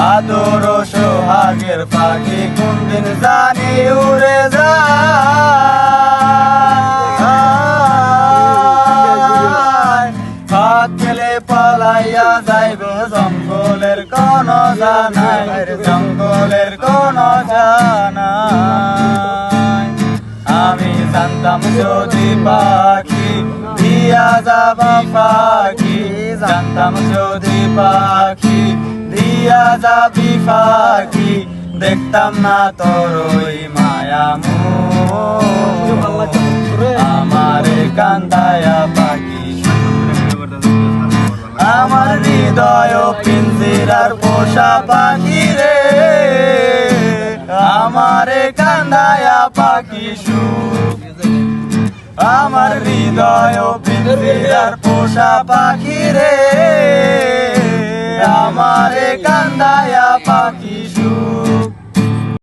আদর ও সোহাগের পাখি কোনদিন জানি উড়ে যায়। ফাঁক পেলে পালাইয়া যাইব জঙ্গলের কোন জানাই, জঙ্গলের কোন জানাই। আমি জানতাম যদি পাখি দিয়া যাবি পাখি, জানতাম যদি পাখি দিয়া যাবি পাখি, দেখতাম না তোর ওই মায়ামু। আমারে কান্দায়া পাখি, আমার হৃদয় পিঞ্জিরার পোষা পাখি রে, আমারে কান্দায়া পাখি সুখ। আমার হৃদয় পিঞ্জিরার পোষা পাখি রে, আমারে কান্দায়া পাখি সুখ।